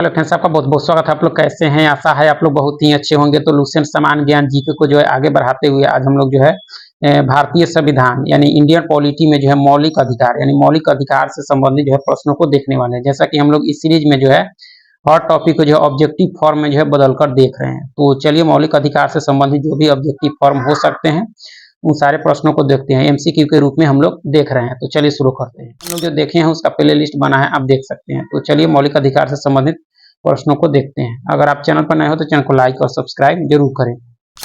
Hello friends, आपका बहुत बहुत स्वागत है। आप लोग कैसे हैं? आशा है आप लोग बहुत ही अच्छे होंगे। तो लुसेंट समान ज्ञान जीके को जो है आगे बढ़ाते हुए आज हम लोग जो है भारतीय संविधान यानी इंडियन पॉलिटी में जो है मौलिक अधिकार यानी मौलिक अधिकार से संबंधित जो है प्रश्नों को देखने वाले हैं। जैसा कि हम लोग इस सीरीज में जो है हर टॉपिक को जो है ऑब्जेक्टिव फॉर्म में जो है बदल कर देख रहे हैं। तो चलिए मौलिक अधिकार से संबंधित जो भी ऑब्जेक्टिव फॉर्म हो सकते हैं उन सारे प्रश्नों को देखते हैं। एमसीक्यू के रूप में हम लोग देख रहे हैं। तो चलिए शुरू करते हैं। हम लोग जो देखे हैं उसका प्ले लिस्ट बना है, आप देख सकते हैं। तो चलिए मौलिक अधिकार से संबंधित प्रश्नों को देखते हैं। अगर आप चैनल पर नए हो तो चैनल को लाइक और सब्सक्राइब जरूर करें।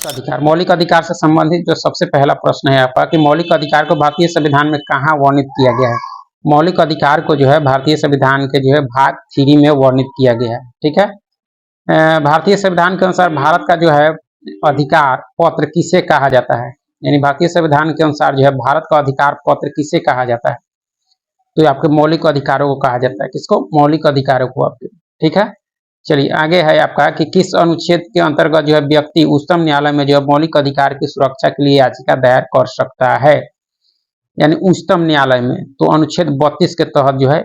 अधिकार, मौलिक अधिकार से संबंधित जो सबसे पहला प्रश्न है आपका कि मौलिक अधिकार को भारतीय संविधान में कहाँ वर्णित किया गया है। मौलिक अधिकार को जो है भारतीय संविधान के जो है भाग 3 में वर्णित किया गया है। ठीक है, भारतीय संविधान के अनुसार भारत का जो है अधिकार पत्र किसे कहा जाता है, यानी भारतीय संविधान के अनुसार जो है भारत का अधिकार पत्र किसे कहा जाता है। तो आपके मौलिक अधिकारों को कहा जाता है। किसको? मौलिक अधिकारों को आपके। ठीक है, चलिए आगे है आपका कि किस अनुच्छेद के अंतर्गत जो है व्यक्ति उच्चतम न्यायालय में जो है मौलिक अधिकार की सुरक्षा के लिए याचिका दायर कर सकता है, यानी उच्चतम न्यायालय में। तो अनुच्छेद 32 के तहत जो है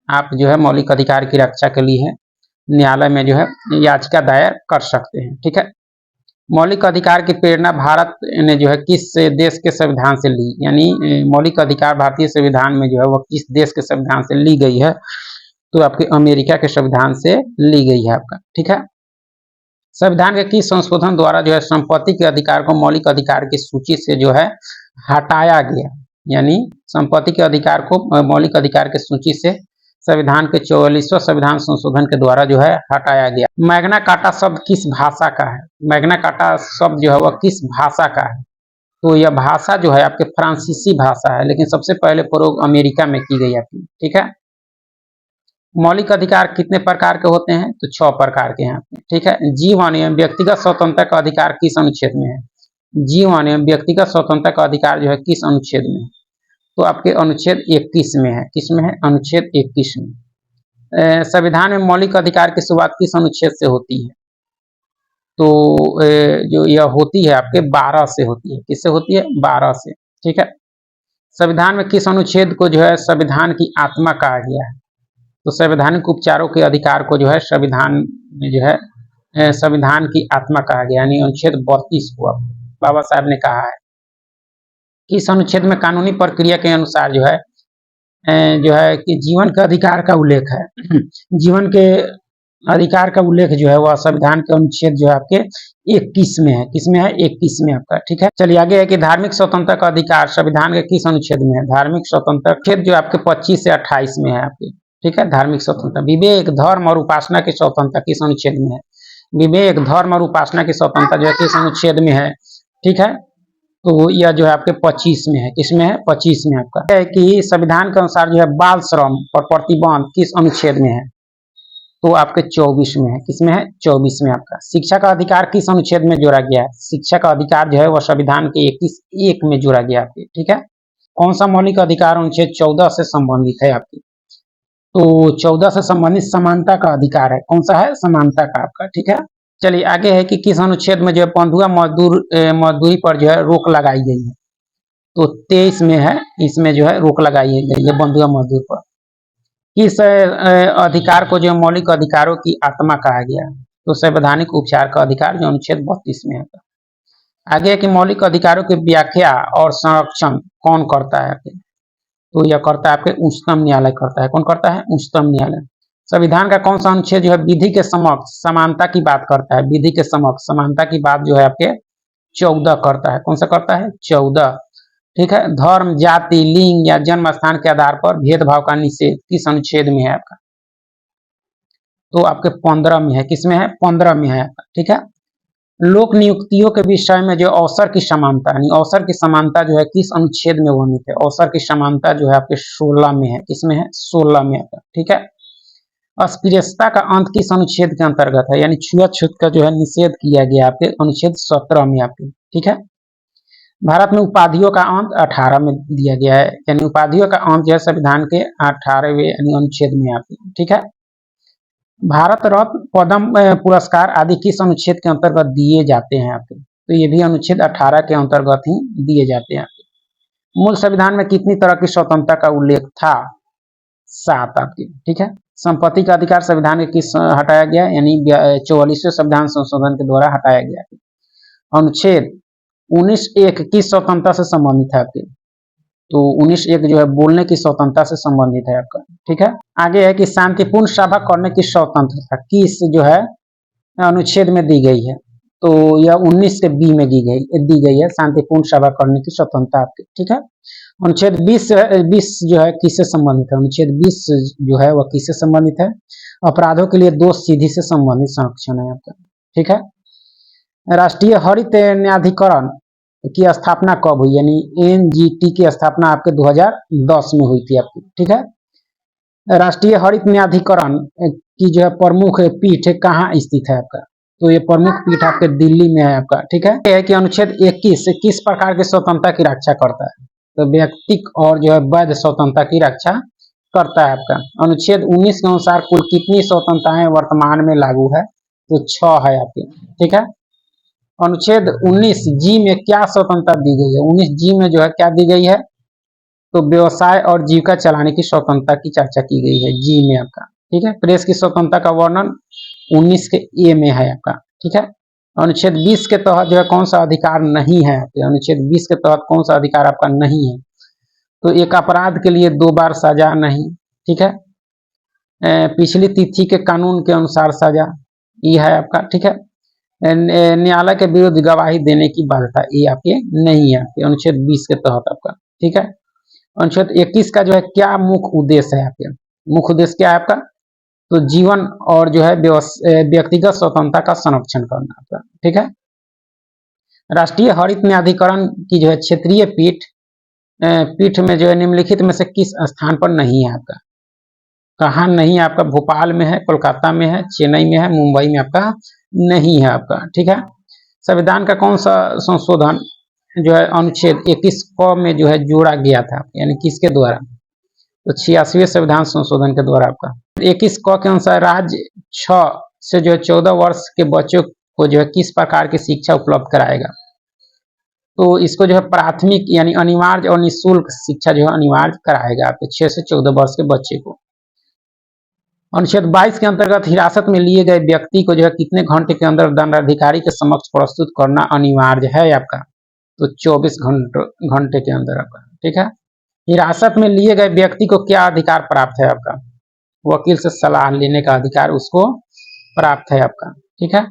आप जो है मौलिक अधिकार की रक्षा के लिए न्यायालय में जो है याचिका दायर कर सकते हैं। ठीक है, मौलिक अधिकार की प्रेरणा भारत ने जो है किस देश के संविधान से ली, यानी मौलिक अधिकार भारतीय संविधान में जो है वह किस देश के संविधान से ली गई है। तो आपके अमेरिका के संविधान से ली गई है आपका। ठीक है, संविधान के किस संशोधन द्वारा जो है संपत्ति के अधिकार को मौलिक अधिकार की सूची से जो है हटाया गया, यानी संपत्ति के अधिकार को मौलिक अधिकार की सूची से संविधान के 44वां संविधान संशोधन के द्वारा जो है हटाया गया। मैग्ना कार्टा शब्द किस भाषा का है? मैग्ना कार्टा शब्द जो है वह किस भाषा का है? तो यह भाषा जो है आपके फ्रांसीसी भाषा है, लेकिन सबसे पहले प्रयोग अमेरिका में की गई आपकी। ठीक है, मौलिक अधिकार कितने प्रकार के होते हैं? तो 6 प्रकार के हैं। ठीक है, जीवन एवं व्यक्तिगत स्वतंत्रता का अधिकार किस अनुच्छेद में है? जीवन एवं व्यक्तिगत स्वतंत्रता का अधिकार जो है किस अनुच्छेद में है? तो आपके अनुच्छेद 21 में है। किस में है? अनुच्छेद 21 में। संविधान में मौलिक अधिकार की शुरुआत किस अनुच्छेद से होती है? तो जो यह होती है आपके 12 से होती है। किससे होती है? 12 से। ठीक है, संविधान में किस अनुच्छेद को जो है संविधान की आत्मा कहा गया है? तो संवैधानिक उपचारों के अधिकार को जो है संविधान में जो है संविधान की आत्मा कहा गया, यानी अनुच्छेद 32 को बाबा साहब ने कहा है। इस अनुच्छेद में कानूनी प्रक्रिया के अनुसार जो है कि जीवन के अधिकार का उल्लेख है। जीवन के अधिकार का उल्लेख जो है वह संविधान के अनुच्छेद जो है आपके 21 में है। किसमें है? 21 में आपका। ठीक है, चलिए आगे है कि धार्मिक स्वतंत्रता का अधिकार संविधान के किस अनुच्छेद में है? धार्मिक स्वतंत्रता अनुच्छेद जो आपके 25 से 28 में है आपके। ठीक है, धार्मिक स्वतंत्रता। विवेक, धर्म और उपासना की स्वतंत्रता किस अनुच्छेद में है? विवेक, धर्म और उपासना की स्वतंत्रता जो है किस अनुच्छेद में है? ठीक है, तो यह जो है आपके 25 में है। किसमें है? 25 में आपका है कि संविधान के अनुसार जो है बाल श्रम पर प्रतिबंध किस अनुच्छेद में है? तो आपके 24 में है। किसमें है? 24 में आपका। शिक्षा का अधिकार किस अनुच्छेद में जोड़ा गया है? शिक्षा का अधिकार जो है वह संविधान के 21(1) में जोड़ा गया आपके। ठीक है, कौन सा मौलिक अधिकार अनुच्छेद 14 से संबंधित है आपकी? तो 14 से संबंधित समानता का अधिकार है। कौन सा है? समानता का आपका। ठीक है, चलिए आगे है कि किस अनुच्छेद में जो है बंधुआ मजदूरी पर जो है रोक लगाई गई है? तो 23 में है। इसमें जो है रोक लगाई गई है बंधुआ मजदूर पर। किस अधिकार को जो मौलिक अधिकारों की आत्मा कहा गया? तो संवैधानिक उपचार का अधिकार जो अनुच्छेद 32 में है। आगे है कि मौलिक अधिकारों की व्याख्या और संरक्षण कौन करता है? तो यह करता है आपके उच्चतम न्यायालय करता है। कौन करता है? उच्चतम न्यायालय। संविधान का कौन सा अनुच्छेद जो है विधि के समक्ष समानता की बात करता है? विधि के समक्ष समानता की बात जो है आपके 14 करता है। कौन सा करता है? 14। ठीक है, धर्म, जाति, लिंग या जन्म स्थान के आधार पर भेदभाव का निषेध किस अनुच्छेद में है आपका? तो आपके 15 में है। किसमें है? 15 में है। ठीक है, लोक नियुक्तियों के विषय में जो अवसर की समानता यानी अवसर की समानता जो है किस अनुच्छेद में वर्णित है? अवसर की समानता जो है आपके 16 में है। किसमें है? 16 में है। ठीक है, अस्पृश्यता का अंत किस अनुच्छेद के अंतर्गत है? यानी छुआछूत का जो है निषेध किया गया आपके अनुच्छेद 17 में आपके। ठीक है, भारत में उपाधियों का अंत 18 में दिया गया है, यानी उपाधियों का अंत जो है संविधान के 18वें यानी अनुच्छेद में आपके। ठीक है, भारत रत्न, पद्म पुरस्कार आदि किस अनुच्छेद के अंतर्गत दिए जाते हैं आपके? तो ये भी अनुच्छेद 18 के अंतर्गत ही दिए जाते हैं आपके। मूल संविधान में कितनी तरह की स्वतंत्रता का उल्लेख था? 7 आपके। ठीक है, संपत्ति का अधिकार संविधान के किस हटाया गया, यानी 44वें संविधान संशोधन के द्वारा हटाया गया। अनुच्छेद 19(1) किस स्वतंत्रता से संबंधित है आपके, तो 19(1) जो है बोलने की स्वतंत्रता से संबंधित है आपका। ठीक है, आगे है कि शांतिपूर्ण सभा करने की स्वतंत्रता किस जो है अनुच्छेद में दी गई है, तो यह 19 के बी में दी गई है, शांतिपूर्ण सभा करने की स्वतंत्रता आपकी। ठीक है, अनुच्छेद 20 जो है किससे संबंधित है, अनुच्छेद 20 जो है वह किससे संबंधित है, अपराधों के लिए दोष सीधी से संबंधित संरक्षण है आपका। ठीक है, राष्ट्रीय हरित न्यायाधिकरण की स्थापना कब हुई, यानी एनजीटी की स्थापना आपके 2010 में हुई थी आपकी। ठीक है, राष्ट्रीय हरित न्यायाधिकरण की जो है प्रमुख पीठ कहाँ स्थित है आपका, तो ये प्रमुख पीठ आपके दिल्ली में है आपका। ठीक है, यह है कि अनुच्छेद 21 किस प्रकार की स्वतंत्रता की रक्षा करता है, तो व्यक्तिक और जो है वैध स्वतंत्रता की रक्षा करता है आपका। अनुच्छेद 19 के अनुसार कुल कितनी स्वतंत्रताएं वर्तमान में लागू है, तो 6 है आपकी। ठीक है, अनुच्छेद 19 जी में क्या स्वतंत्रता दी गई है, 19 जी में जो है क्या दी गई है, तो व्यवसाय और जीविका चलाने की स्वतंत्रता की चर्चा की गई है जी में आपका। ठीक है, प्रेस की स्वतंत्रता का वर्णन 19 के ए में है आपका। ठीक है, अनुच्छेद 20 के तहत जो है कौन सा अधिकार नहीं है, अनुच्छेद 20 के तहत कौन सा अधिकार आपका नहीं है, तो एक अपराध के लिए 2 बार सजा नहीं। ठीक है, पिछली तिथि के कानून के अनुसार सजा, ये है आपका। ठीक है, न्यायालय के विरुद्ध गवाही देने की बाध्यता, ये आपके नहीं है अनुच्छेद 20 के तहत आपका। ठीक है, अनुच्छेद 21 का जो है क्या मुख्य उद्देश्य है आपके, मुख्य उद्देश्य क्या है आपका, तो जीवन और जो है व्यक्तिगत स्वतंत्रता का संरक्षण करना आपका। ठीक है, राष्ट्रीय हरित न्यायाधिकरण की जो है क्षेत्रीय पीठ में जो है निम्नलिखित में से किस स्थान पर नहीं है आपका, कहाँ नहीं है आपका, भोपाल में है, कोलकाता में है, चेन्नई में है, मुंबई में आपका नहीं है आपका। ठीक है, संविधान का कौन सा संशोधन जो है अनुच्छेद 21 क में जो है जोड़ा गया था, यानी किसके द्वारा, तो 86वें संविधान संशोधन के द्वारा आपका। 21 क के अनुसार राज्य 6 से जो है 14 वर्ष के बच्चों को जो है किस प्रकार की शिक्षा उपलब्ध कराएगा, तो इसको जो है प्राथमिक यानी अनिवार्य और निःशुल्क शिक्षा जो है अनिवार्य कराएगा आपके 6 से 14 वर्ष के बच्चे को। अनुच्छेद 22 के अंतर्गत हिरासत में लिए गए व्यक्ति को जो है कितने घंटे के अंदर दंडाधिकारी के समक्ष प्रस्तुत करना अनिवार्य है आपका, तो 24 घंटे के अंदर आपका। ठीक है, हिरासत में लिए गए व्यक्ति को क्या अधिकार प्राप्त है आपका, वकील से सलाह लेने का अधिकार उसको प्राप्त है आपका। ठीक है,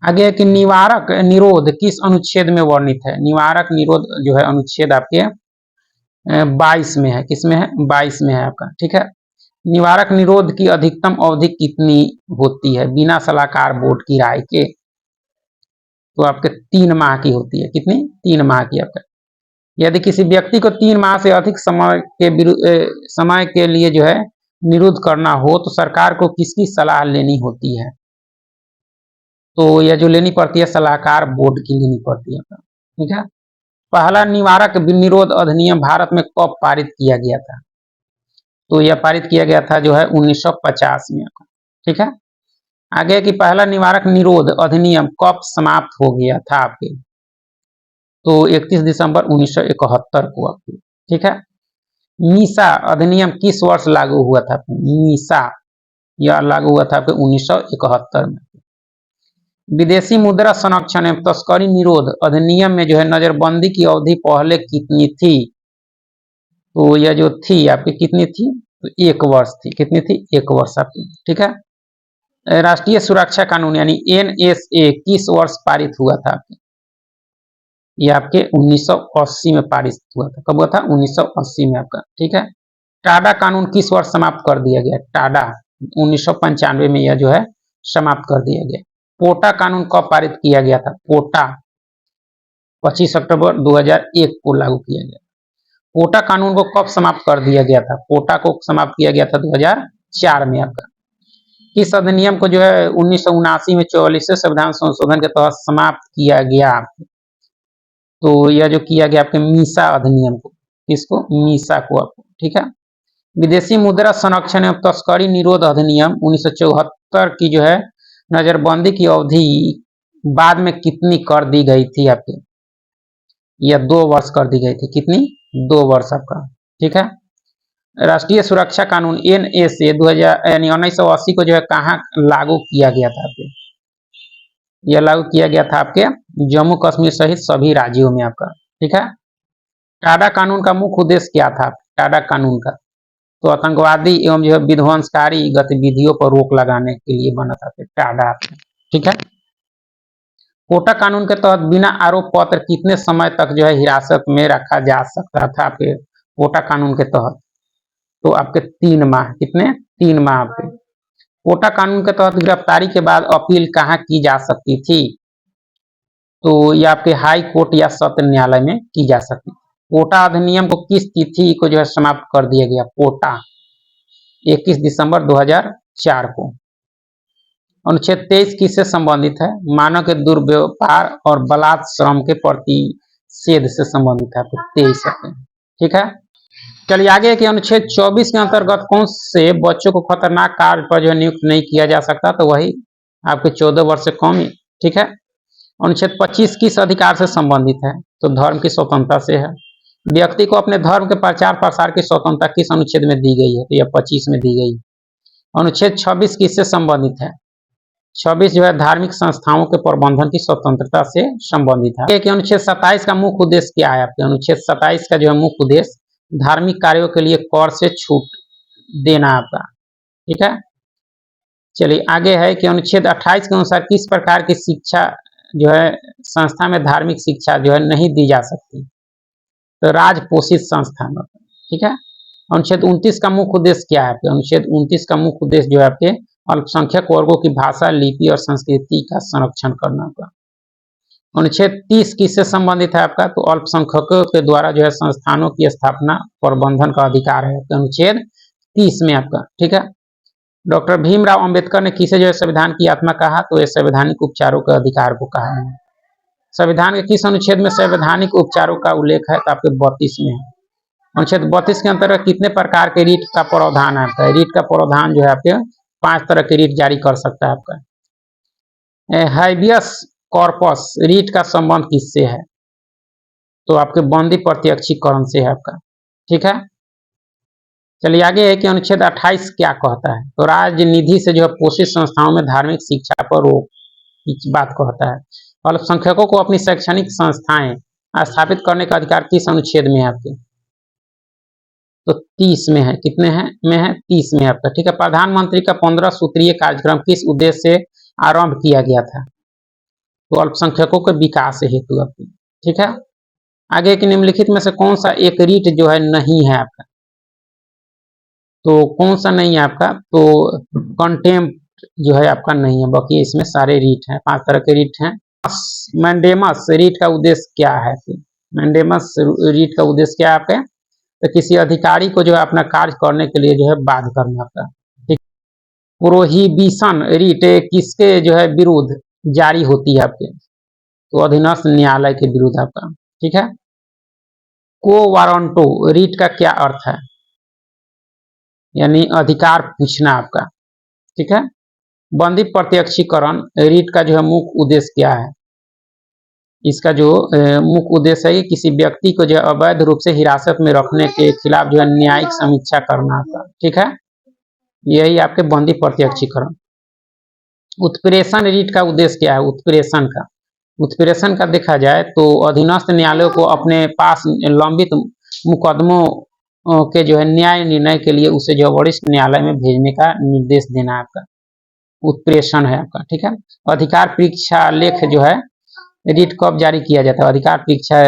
आगे है कि निवारक निरोध किस अनुच्छेद में वर्णित है, निवारक निरोध जो है अनुच्छेद आपके 22 में है, किसमें है, 22 में है आपका। ठीक है, निवारक निरोध की अधिकतम अवधि कितनी होती है बिना सलाहकार बोर्ड की राय के, तो आपके 3 माह की होती है, कितनी, 3 माह की आपका। यदि किसी व्यक्ति को 3 माह से अधिक समय के लिए जो है निरुद्ध करना हो तो सरकार को किसकी सलाह लेनी होती है, तो यह जो लेनी पड़ती है सलाहकार बोर्ड की लेनी पड़ती है। ठीक है, पहला निवारक निरोध अधिनियम भारत में कब पारित किया गया था, तो यह पारित किया गया था जो है 1950 में। ठीक है, आगे कि पहला निवारक निरोध अधिनियम कब समाप्त हो गया था आपके, तो 31 दिसंबर 1971 को आपके। ठीक है, मीसा अधिनियम किस वर्ष लागू हुआ था, मीसा यह लागू हुआ था आपके 1971 में। विदेशी मुद्रा संरक्षण एवं तस्करी निरोध अधिनियम में जो है नजरबंदी की अवधि पहले कितनी थी, तो यह जो थी आपकी कितनी थी, तो 1 वर्ष थी, कितनी थी, 1 वर्ष आपकी। ठीक है, राष्ट्रीय सुरक्षा कानून यानी एनएसए किस वर्ष पारित हुआ था आपके, ये आपके 1980 में पारित हुआ था, कब हुआ था, 1980 में आपका। ठीक है, टाडा कानून किस वर्ष समाप्त कर दिया गया, टाडा 1995 में यह जो है समाप्त कर दिया गया। पोटा कानून कब पारित किया गया था, पोटा 25 अक्टूबर 2001 को लागू किया गया। पोटा कानून को कब समाप्त कर दिया गया था, पोटा को समाप्त किया गया था 2004 में आपका। इस अधिनियम को जो है 1979 में 44वें संविधान संशोधन के तहत समाप्त किया गया, तो यह जो किया गया आपके मीसा अधिनियम को, किसको, मीसा को आपको। ठीक है, विदेशी मुद्रा संरक्षण एवं तस्करी निरोध अधिनियम 1974 की जो है नजरबंदी की अवधि बाद में कितनी कर दी गई थी आपके, यह 2 वर्ष कर दी गई थी, कितनी, 2 वर्ष आपका। ठीक है, राष्ट्रीय सुरक्षा कानून NSA 2000 यानी 1980 को जो है कहाँ लागू किया गया था आपके? यह लागू किया गया था आपके जम्मू कश्मीर सहित सभी राज्यों में आपका। ठीक है। टाडा कानून का मुख्य उद्देश्य क्या था? टाडा कानून का तो आतंकवादी एवं जो है विध्वंसकारी गतिविधियों पर रोक लगाने के लिए बना था टाडा। ठीक है। कोटा कानून के तहत बिना आरोप पत्र कितने समय तक जो है हिरासत में रखा जा सकता था आपके कोटा कानून के तहत? तो आपके 3 माह। कितने? 3 माह आपके। कोटा कानून के तहत गिरफ्तारी के बाद अपील कहाँ की जा सकती थी? तो ये आपके हाई कोर्ट या सत्र न्यायालय में की जा सकती। कोटा अधिनियम को किस तिथि को जो है समाप्त कर दिया गया? कोटा 21 दिसंबर 2004 को। अनुच्छेद 23 किससे संबंधित है? मानव के दुर्व्यवहार और बलात् श्रम के प्रतिषेध से संबंधित है। 23। ठीक है। चलिए आगे कि अनुच्छेद 24 के अंतर्गत कौन से बच्चों को खतरनाक कार्य पर जो नियुक्त नहीं किया जा सकता? तो वही आपके 14 वर्ष से कम। ठीक है। अनुच्छेद 25 किस अधिकार से संबंधित है? तो धर्म की स्वतंत्रता से है। व्यक्ति को अपने धर्म के प्रचार प्रसार की स्वतंत्रता किस अनुच्छेद में दी गई है? तो यह 25 में दी गई। अनुच्छेद 26 किससे संबंधित है? 26 जो है धार्मिक संस्थाओं के प्रबंधन की स्वतंत्रता से संबंधित है। अनुच्छेद 27 का मुख्य उद्देश्य क्या है आपके? अनुच्छेद 27 का जो है मुख्य उद्देश्य धार्मिक कार्यों के लिए कर से छूट देना आपका। ठीक है। चलिए आगे है कि अनुच्छेद 28 के अनुसार किस प्रकार की शिक्षा जो है संस्था में धार्मिक शिक्षा जो है नहीं दी जा सकती? तो राजपोषित संस्था में। ठीक है। अनुच्छेद 29 का मुख्य उद्देश्य क्या है आपके? अनुच्छेद 29 का मुख्य उद्देश्य जो है आपके अल्पसंख्यक वर्गों की भाषा, लिपि और संस्कृति का संरक्षण करना होगा। अनुच्छेद 30 किससे संबंधित है आपका? तो अल्पसंख्यकों के द्वारा जो है संस्थानों की स्थापना प्रबंधन का अधिकार है। तो अनुच्छेद 30 में आपका। ठीक है। डॉक्टर भीमराव अंबेडकर ने किसे जो है संविधान की आत्मा कहा? तो यह संवैधानिक उपचारों के अधिकार को कहा है। संविधान के किस अनुच्छेद में संवैधानिक उपचारों का उल्लेख है? तो आपके 32 में है। अनुच्छेद 32 के अंतर्गत कितने प्रकार के रीट का प्रावधान आता है? रीट का प्रावधान जो है आपके 5 तरह के रीट जारी कर सकता है आपका। हाइबियस कॉर्पस रीट का संबंध किससे है? तो आपके बंदी प्रत्यक्षीकरण से है आपका। ठीक है। चलिए आगे है कि अनुच्छेद 28 क्या कहता है? तो राजनिधि से जो है पोषित संस्थाओं में धार्मिक शिक्षा पर रोक की बात कहता है। अल्पसंख्यकों को अपनी शैक्षणिक संस्थाएं स्थापित करने का अधिकार किस अनुच्छेद में है आपके? तो 30 में है। कितने हैं में है? 30 में आपका। ठीक है। प्रधानमंत्री का 15 सूत्रीय कार्यक्रम किस उद्देश्य से आरंभ किया गया था? तो अल्पसंख्यकों के विकास हेतु आपकी। ठीक है। आगे के निम्नलिखित में से कौन सा एक रीट जो है नहीं है आपका? तो कौन सा नहीं है आपका? तो कंटेम्प्ट जो है आपका नहीं है, बाकी इसमें सारे रीट हैं। 5 तरह के रीट हैं। मैंडेमस रीट का उद्देश्य क्या है? मैंडेमस रीट का उद्देश्य क्या है आपका? तो किसी अधिकारी को जो है अपना कार्य करने के लिए जो है बाध्य करना आपका। ठीक। प्रोहिबिशन रीट किसके जो है विरुद्ध जारी होती है आपके? तो अधीनस्थ न्यायालय के विरुद्ध आपका। ठीक है। को वारंटो रीट का क्या अर्थ है? यानी अधिकार पूछना आपका। ठीक है। बंदी प्रत्यक्षीकरण रीट का जो है मुख्य उद्देश्य क्या है? इसका जो मुख्य उद्देश्य है कि किसी व्यक्ति को जो है अवैध रूप से हिरासत में रखने के खिलाफ जो है न्यायिक समीक्षा करना था। ठीक है। यही आपके बंदी प्रत्यक्षीकरण। उत्प्रेषण रीट का उद्देश्य क्या है? उत्प्रेषण का देखा जाए तो अधीनस्थ न्यायालयों को अपने पास लंबित मुकदमों के जो है न्याय निर्णय के लिए उसे जो वरिष्ठ न्यायालय में भेजने का निर्देश देना आपका उत्प्रेषण है आपका। ठीक है। अधिकार परीक्षा लेख जो है रीट कब जारी किया जाता है? अधिकार परीक्षा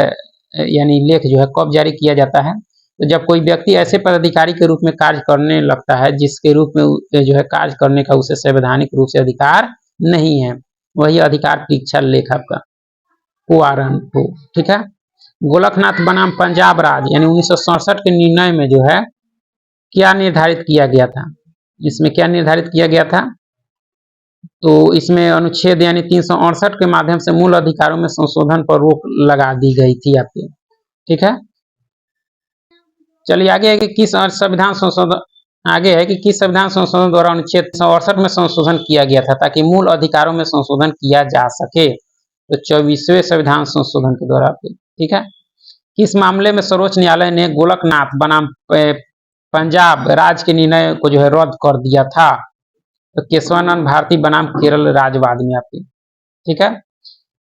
यानी लेख जो है कब जारी किया जाता है? तो जब कोई व्यक्ति ऐसे पदाधिकारी के रूप में कार्य करने लगता है जिसके रूप में जो है कार्य करने का उसे संवैधानिक रूप से अधिकार नहीं है, वही अधिकार परीक्षा लेख आपका कुआरन हो। ठीक है। गोलकनाथ बनाम पंजाब राज्य यानी 1967 के निर्णय में जो है क्या निर्धारित किया गया था? इसमें क्या निर्धारित किया गया था? तो इसमें अनुच्छेद यानी 368 के माध्यम से मूल अधिकारों में संशोधन पर रोक लगा दी गई थी आपके। ठीक है। चलिए आगे है कि किस संविधान संशोधन द्वारा अनुच्छेद 368 में संशोधन किया गया था ताकि मूल अधिकारों में संशोधन किया जा सके? तो 24वें संविधान संशोधन के द्वारा आपके। ठीक है। किस मामले में सर्वोच्च न्यायालय ने गोलकनाथ बनाम पंजाब राज्य के निर्णय को जो है रद्द कर दिया था। तो केशवानंद भारती बनाम केरल राज्यवाद में आपकी, ठीक है।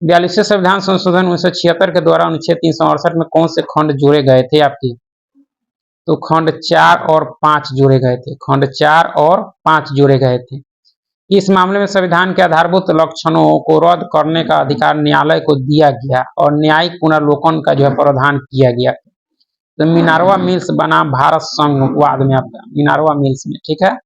42वें संविधान संशोधन 1976 के द्वारा अनुच्छेद 368 में कौन से खंड जोड़े गए थे आपकी? तो खंड 4 और 5 जोड़े गए थे, खंड 4 और 5 जोड़े गए थे। इस मामले में संविधान के आधारभूत लक्षणों को रद्द करने का अधिकार न्यायालय को दिया गया और न्यायिक पुनर्लोकन का जो है प्रावधान किया गया। तो मिनर्वा मिल्स बना भारत संघवाद में आपका, मिनर्वा मिल्स में, ठीक है।